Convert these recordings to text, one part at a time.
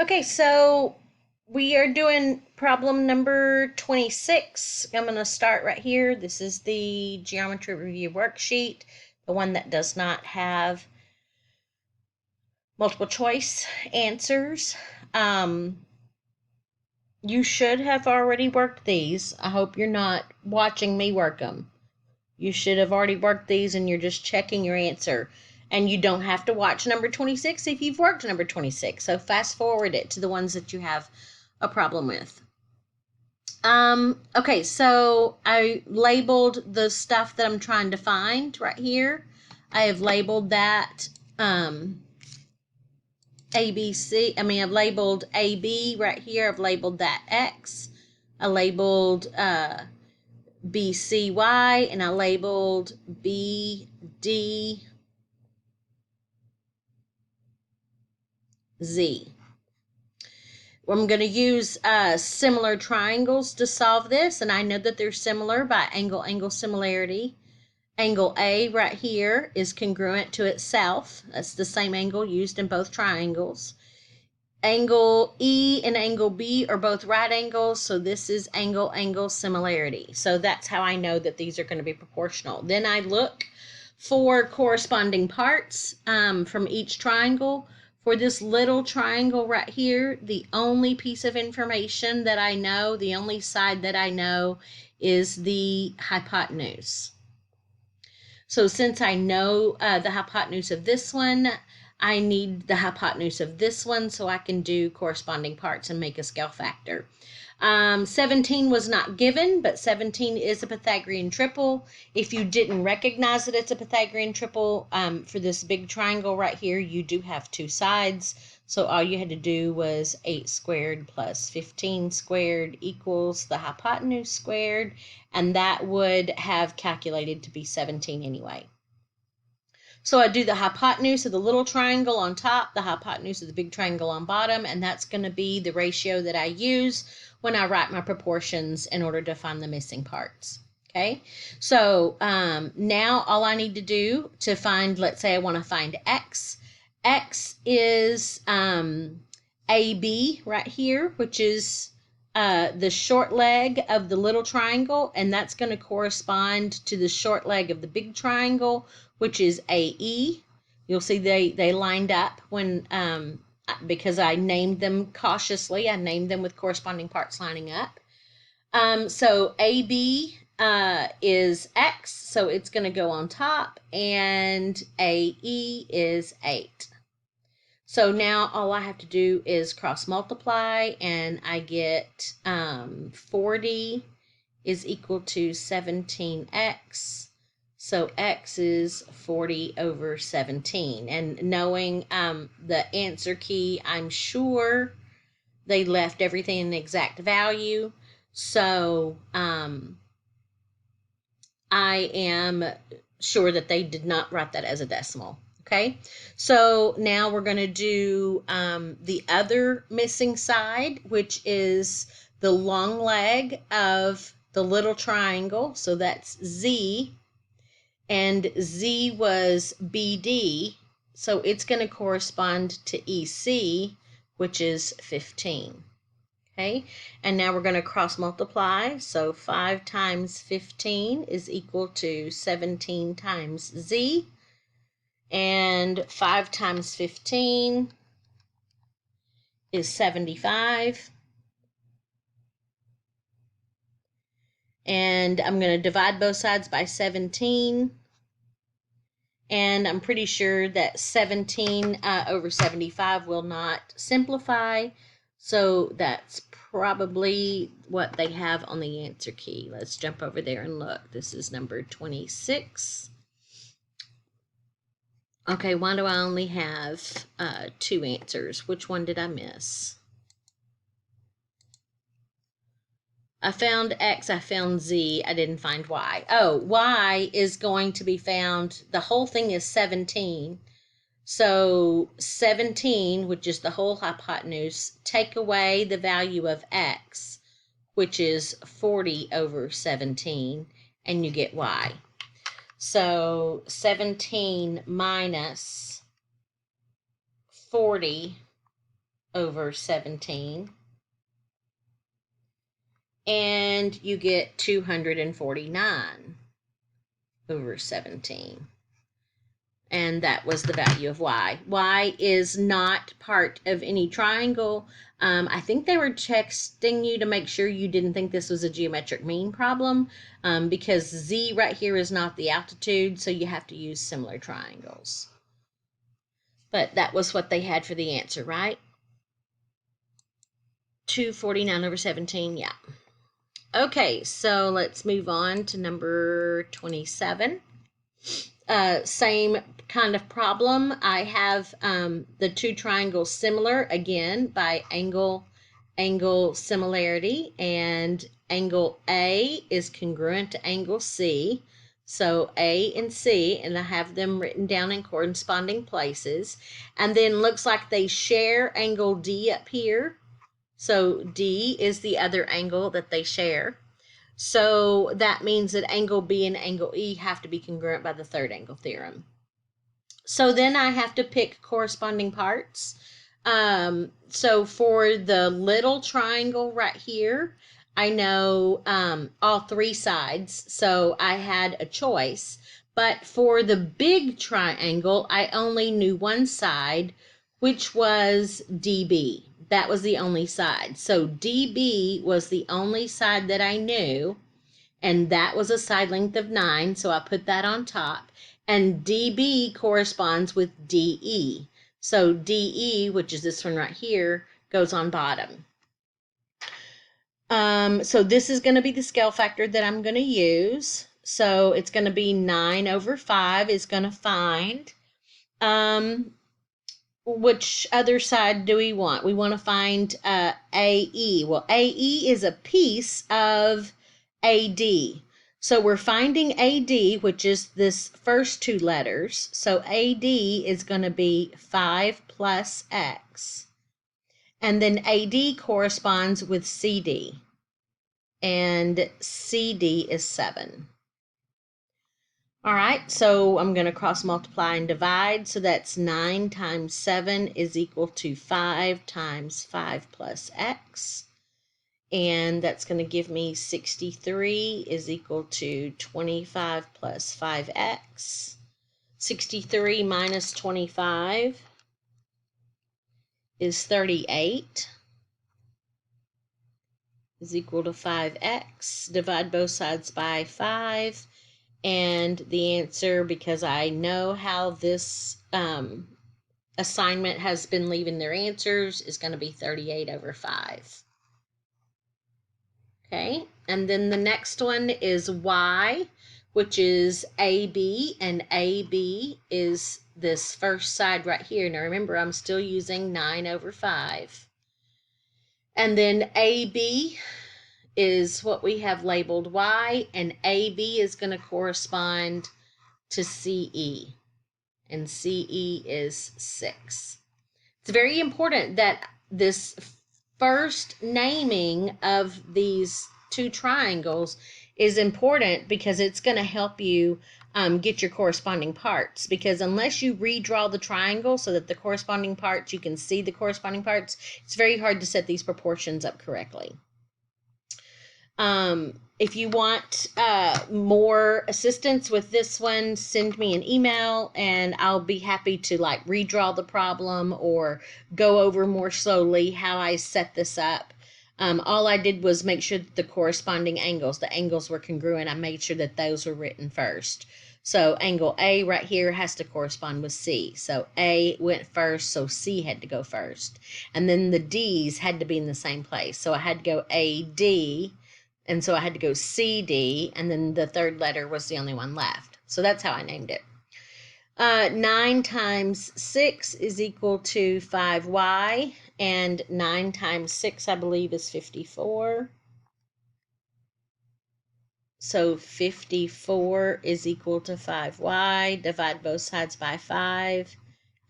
Okay, so we are doing problem number 26. I'm going to start right here. This is the geometry review worksheet, the one that does not have multiple choice answers. You should have already worked these. I hope you're not watching me work them. You should have already worked these and you're just checking your answer. And you don't have to watch number 26 if you've worked number 26. So fast forward it to the ones that you have a problem with. Okay, so I labeled the stuff that I'm trying to find right here. I have labeled that ABC. I've labeled AB right here. I've labeled that X. I labeled BCY, and I labeled BDZ. I'm going to use similar triangles to solve this, and I know that they're similar by angle similarity. Angle A right here is congruent to itself. That's the same angle used in both triangles. Angle E and angle B are both right angles, so this is angle similarity. So that's how I know that these are going to be proportional. Then I look for corresponding parts from each triangle. For this little triangle right here, the only piece of information that I know, the only side that I know is the hypotenuse. So since I know the hypotenuse of this one, I need the hypotenuse of this one so I can do corresponding parts and make a scale factor. 17 was not given, but 17 is a Pythagorean triple. If you didn't recognize that it's a Pythagorean triple, for this big triangle right here, you do have two sides. So all you had to do was 8 squared plus 15 squared equals the hypotenuse squared, and that would have calculated to be 17 anyway. So I do the hypotenuse of the little triangle on top, the hypotenuse of the big triangle on bottom, and that's going to be the ratio that I use when I write my proportions in order to find the missing parts. Okay, so now all I need to do to find, let's say I want to find X. X is AB right here, which is the short leg of the little triangle, and that's going to correspond to the short leg of the big triangle, which is AE. You'll see they lined up when because I named them cautiously. I named them with corresponding parts lining up. So AB is X, so it's going to go on top, and AE is 8. So now all I have to do is cross multiply, and I get 40 is equal to 17x. So x is 40 over 17. And knowing the answer key, I'm sure they left everything in the exact value. So I am sure that they did not write that as a decimal. Okay, so now we're going to do the other missing side, which is the long leg of the little triangle. So that's Z, and Z was BD, so it's going to correspond to EC, which is 15. Okay, and now we're going to cross multiply. So 5 times 15 is equal to 17 times Z. And 5 times 15 is 75. And I'm going to divide both sides by 17. And I'm pretty sure that 17 over 75 will not simplify. So that's probably what they have on the answer key. Let's jump over there and look. This is number 26. Okay, why do I only have 2 answers? Which one did I miss? I found X, I found Z, I didn't find Y. Oh, Y is going to be found, the whole thing is 17. So 17, which is the whole hypotenuse, take away the value of X, which is 40 over 17, and you get Y. So 17 minus 40 over 17. And you get 249 over 17. And that was the value of y. Y is not part of any triangle. I think they were texting you to make sure you didn't think this was a geometric mean problem, because z right here is not the altitude, so you have to use similar triangles. But that was what they had for the answer, right? 249 over 17, yeah. Okay, so let's move on to number 27. Same kind of problem. I have the two triangles similar again by angle similarity, and angle A is congruent to angle C. So A and C, and I have them written down in corresponding places. And then looks like they share angle D up here. So D is the other angle that they share. So that means that angle B and angle E have to be congruent by the third angle theorem. So then I have to pick corresponding parts. So for the little triangle right here, I know all three sides, so I had a choice. But for the big triangle, I only knew one side, which was DB. That was the only side. So DB was the only side that I knew, and that was a side length of 9, so I put that on top. And DB corresponds with DE. So DE, which is this one right here, goes on bottom. So this is going to be the scale factor that I'm going to use. So it's going to be 9 over 5 is going to find. Which other side do we want? We want to find AE. Well, AE is a piece of AD. So we're finding AD, which is this first two letters. So AD is going to be 5 plus X. And then AD corresponds with CD. And CD is 7. All right, so I'm going to cross multiply and divide. So that's 9 times 7 is equal to 5 times 5 plus X. And that's going to give me 63 is equal to 25 plus 5X. 63 minus 25 is 38 is equal to 5X. Divide both sides by 5. And the answer, because I know how this assignment has been leaving their answers, is going to be 38 over 5. Okay, and then the next one is Y, which is AB, and AB is this first side right here. Now remember, I'm still using 9 over 5. And then AB is what we have labeled Y, and AB is going to correspond to CE, and CE is 6. It's very important that this first naming of these two triangles is important, because it's going to help you get your corresponding parts, because unless you redraw the triangle so that the corresponding parts, you can see the corresponding parts, it's very hard to set these proportions up correctly. If you want more assistance with this one, send me an email and I'll be happy to like redraw the problem or go over more slowly how I set this up. All I did was make sure that the corresponding angles, the angles were congruent. I made sure that those were written first. So angle A right here has to correspond with C. So A went first, so C had to go first. And then the D's had to be in the same place. So I had to go AD, and so I had to go CD, and then the third letter was the only one left. So that's how I named it. 9 times 6 is equal to 5y, and 9 times 6, I believe, is 54. So 54 is equal to 5y. Divide both sides by 5,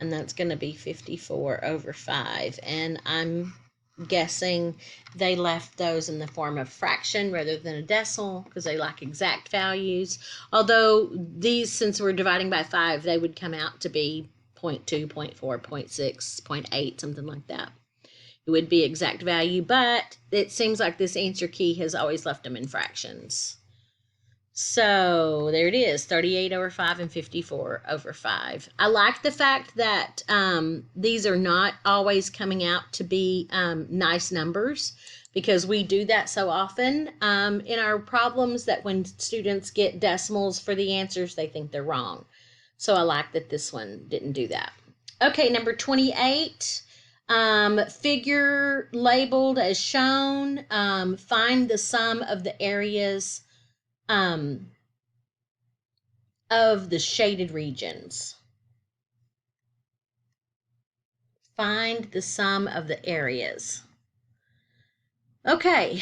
and that's going to be 54 over 5. And I'm guessing they left those in the form of fraction rather than a decimal because they like exact values. Although these, since we're dividing by 5, they would come out to be 0.2, 0.4, 0.6, 0.8, something like that. it would be exact value, but it seems like this answer key has always left them in fractions. So there it is, 38 over 5 and 54 over 5. I like the fact that these are not always coming out to be nice numbers, because we do that so often in our problems that when students get decimals for the answers, they think they're wrong. So I like that this one didn't do that. Okay, number 28. Figure labeled as shown. Find the sum of the areas of the shaded regions. Find the sum of the areas. Okay,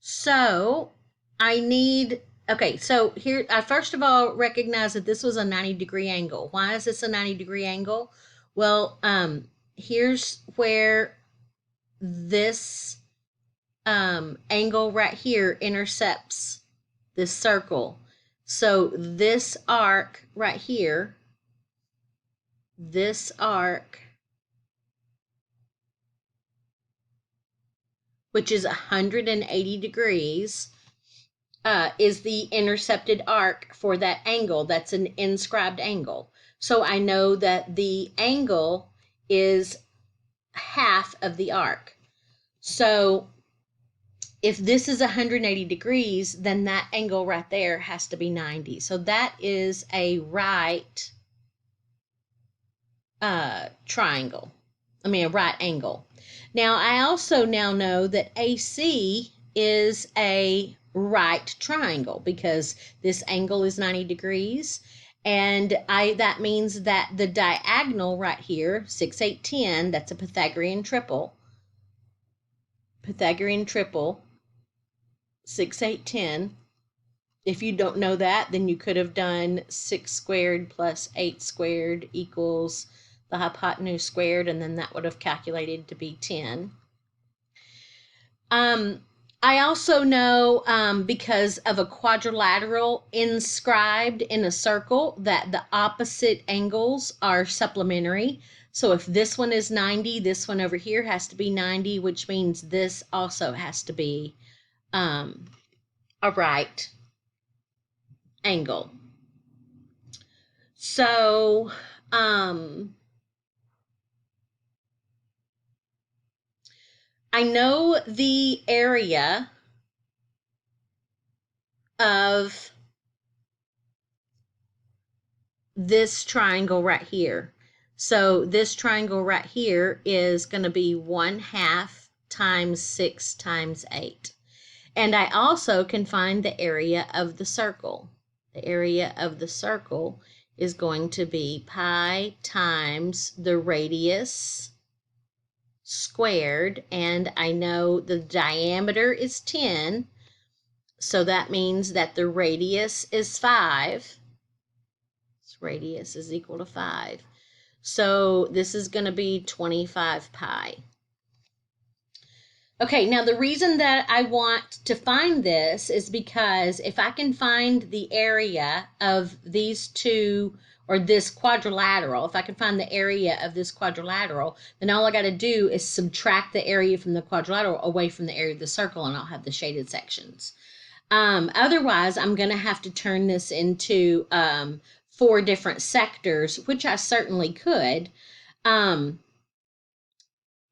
so I need, okay, so here, I first of all recognize that this was a 90-degree angle. Why is this a 90-degree angle? Well, here's where this angle right here intercepts this circle. So this arc right here, this arc, which is 180 degrees, is the intercepted arc for that angle. That's an inscribed angle. So I know that the angle is half of the arc. So if this is 180 degrees, then that angle right there has to be 90. So that is a right triangle. I mean, a right angle. Now, I also now know that AC is a right triangle because this angle is 90 degrees. And that means that the diagonal right here, 6, 8, 10, that's a Pythagorean triple. Pythagorean triple, 6, 8, 10. If you don't know that, then you could have done 6 squared plus 8 squared equals the hypotenuse squared, and then that would have calculated to be 10. I also know, because of a quadrilateral inscribed in a circle, that the opposite angles are supplementary. So if this one is 90, this one over here has to be 90, which means this also has to be a right angle. So I know the area of this triangle right here. So this triangle right here is going to be 1/2 times 6 times 8. And I also can find the area of the circle. The area of the circle is going to be pi times the radius squared, and I know the diameter is 10, so that means that the radius is 5. This radius is equal to 5. So this is going to be 25 pi. Okay, now the reason that I want to find this is because if I can find the area of these two, or this quadrilateral, if I can find the area of this quadrilateral, then all I got to do is subtract the area from the quadrilateral away from the area of the circle, and I'll have the shaded sections. Otherwise, I'm going to have to turn this into 4 different sectors, which I certainly could.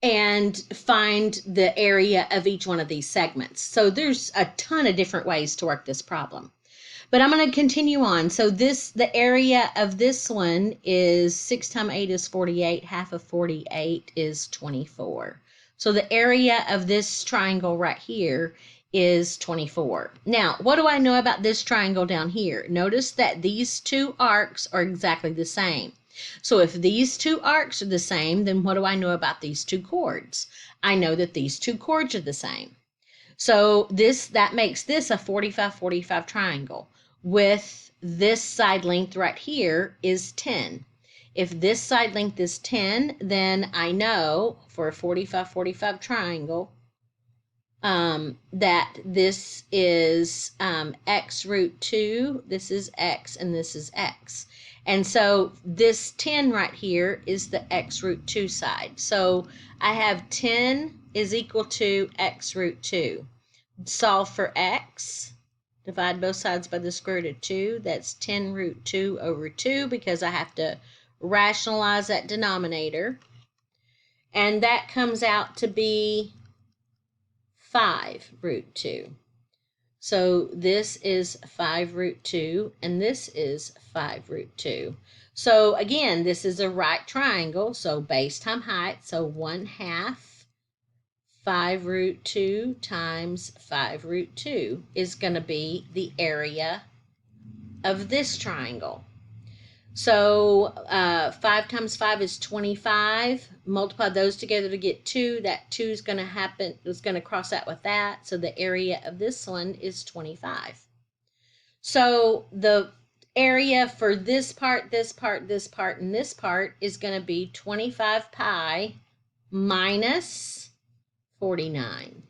And find the area of each one of these segments. So there's a ton of different ways to work this problem. But I'm going to continue on. So the area of this one is 6 times 8 is 48. Half of 48 is 24. So the area of this triangle right here is 24. Now, what do I know about this triangle down here? Notice that these two arcs are exactly the same. So if these two arcs are the same, then what do I know about these two chords? I know that these two chords are the same. So that makes this a 45-45 triangle with this side length right here is 10. If this side length is 10, then I know for a 45-45 triangle that this is x root 2, this is x, and this is x. And so this 10 right here is the x root 2 side. So I have 10 is equal to x root 2. Solve for x. Divide both sides by the square root of 2. That's 10 root 2 over 2 because I have to rationalize that denominator. And that comes out to be 5 root 2. So this is 5 root 2, and this is 5 root 2. So again, this is a right triangle, so base times height, so 1/2 5 root 2 times 5 root 2 is going to be the area of this triangle. So 5 times 5 is 25. Multiply those together to get 2. That 2 is going to happen, it's going to cross out with that. So the area of this one is 25. So the area for this part, this part, this part, and this part is going to be 25 pi minus 49.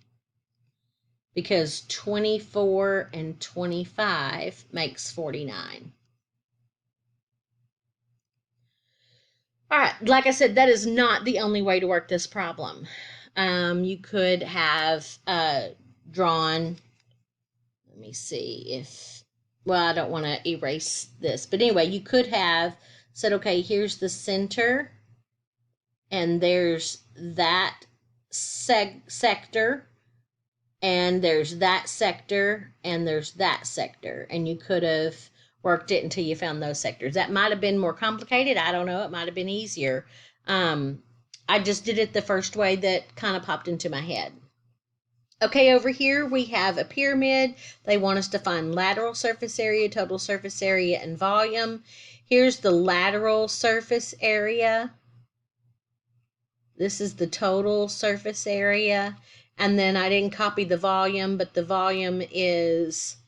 Because 24 and 25 makes 49. All right, like I said, that is not the only way to work this problem. You could have drawn, let me see if, well, I don't want to erase this, but anyway, you could have said, okay, here's the center, and there's that sector, and there's that sector, and there's that sector, and you could have worked it until you found those sectors. That might have been more complicated. I don't know. It might have been easier. I just did it the first way that kind of popped into my head. Okay, over here we have a pyramid. They want us to find lateral surface area, total surface area, and volume. Here's the lateral surface area. This is the total surface area. And then I didn't copy the volume, but the volume is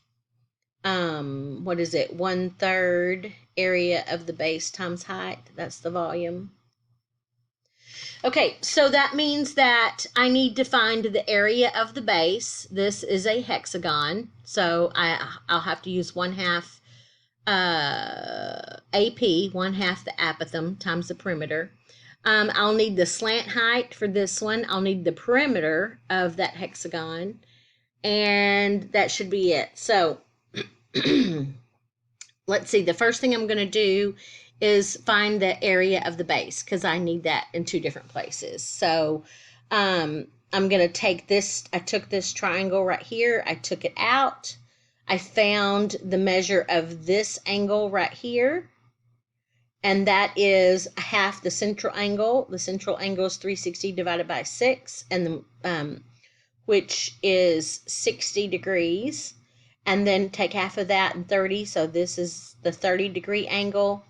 what is it, 1/3 area of the base times height. That's the volume. Okay, so that means that I need to find the area of the base. This is a hexagon, so I'll have to use 1/2 AP, 1/2 the apothem times the perimeter. I'll need the slant height for this one. I'll need the perimeter of that hexagon, and that should be it. So let's see, the first thing I'm going to do is find the area of the base because I need that in 2 different places. So I'm going to take this, I took this triangle right here, I took it out, I found the measure of this angle right here, and that is half the central angle. The central angle is 360 divided by 6, and the which is 60 degrees. And then take half of that and 30, so this is the 30-degree angle.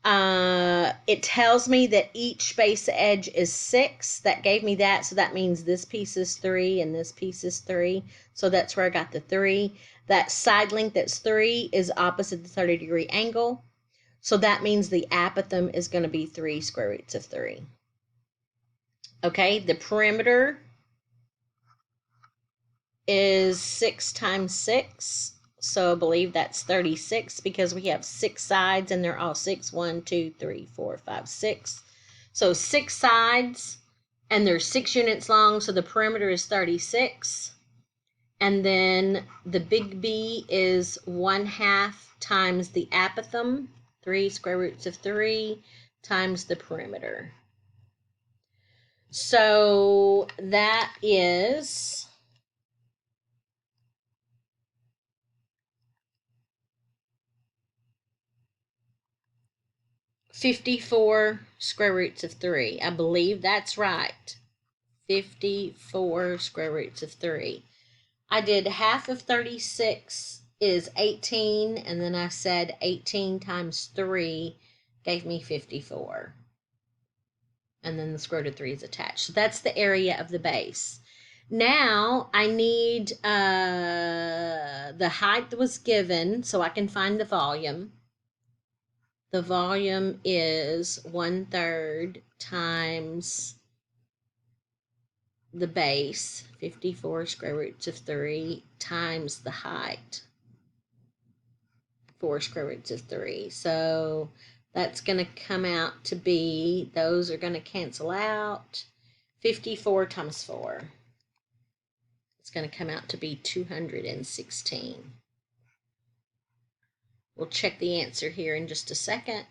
It tells me that each base edge is 6. That gave me that, so that means this piece is 3 and this piece is 3. So that's where I got the 3. That side length that's 3 is opposite the 30-degree angle. So that means the apothem is going to be 3 square roots of 3. Okay, the perimeter is 6 times 6. So I believe that's 36 because we have 6 sides and they're all 6. 1, 2, 3, 4, 5, 6. So 6 sides and they're 6 units long. So the perimeter is 36. And then the big B is 1/2 times the apothem, 3 square roots of 3 times the perimeter. So that is 54 square roots of 3. I believe that's right. 54 square roots of 3. I did half of 36 is 18, and then I said 18 times 3 gave me 54. And then the square root of 3 is attached. So that's the area of the base. Now I need the height that was given so I can find the volume. The volume is 1/3 times the base, 54 square roots of 3, times the height, 4 square roots of 3. So that's going to come out to be, those are going to cancel out. 54 times 4. It's going to come out to be 216. We'll check the answer here in just a second.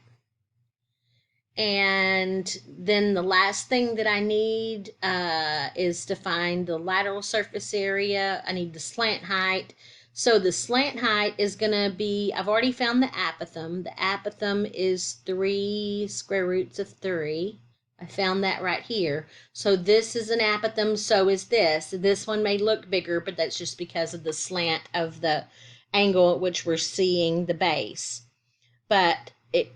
And then the last thing that I need is to find the lateral surface area. I need the slant height. So the slant height is going to be, I've already found the apothem. The apothem is 3 square roots of 3. I found that right here. So this is an apothem, so is this. This one may look bigger, but that's just because of the slant of the angle at which we're seeing the base. But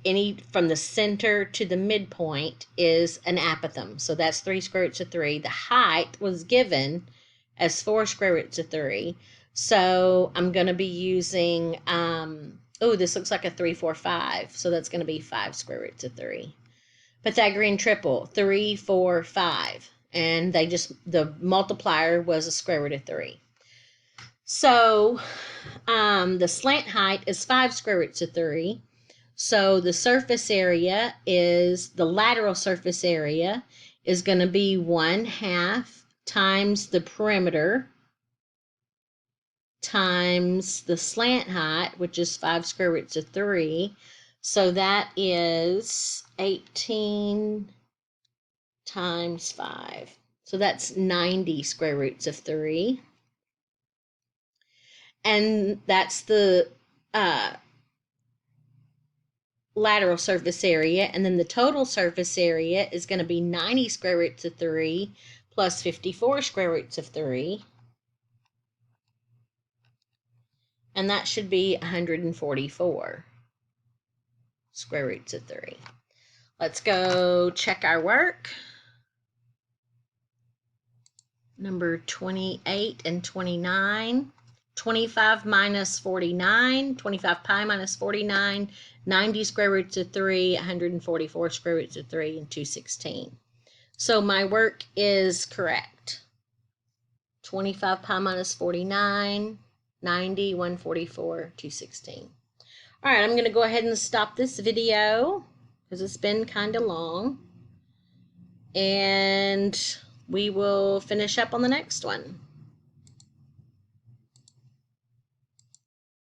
any from the center to the midpoint is an apothem. So that's 3 square roots of 3. The height was given as 4 square roots of 3. So I'm going to be using, this looks like a 3, 4, 5. So that's going to be 5 square roots of 3. Pythagorean triple, 3, 4, 5. And the multiplier was a square root of 3. So the slant height is 5 square roots of 3. So the surface area is, the lateral surface area is going to be 1/2 times the perimeter times the slant height, which is 5 square roots of 3. So that is 18 times 5. So that's 90 square roots of 3. And that's the lateral surface area, and then the total surface area is going to be 90 square roots of 3 plus 54 square roots of 3, and that should be 144 square roots of 3. Let's go check our work. Number 28 and 29. 25 minus 49, 25 pi minus 49, 90 square roots of 3, 144 square roots of 3, and 216. So my work is correct. 25 pi minus 49, 90, 144, 216. All right, I'm going to go ahead and stop this video because it's been kind of long. And we will finish up on the next one.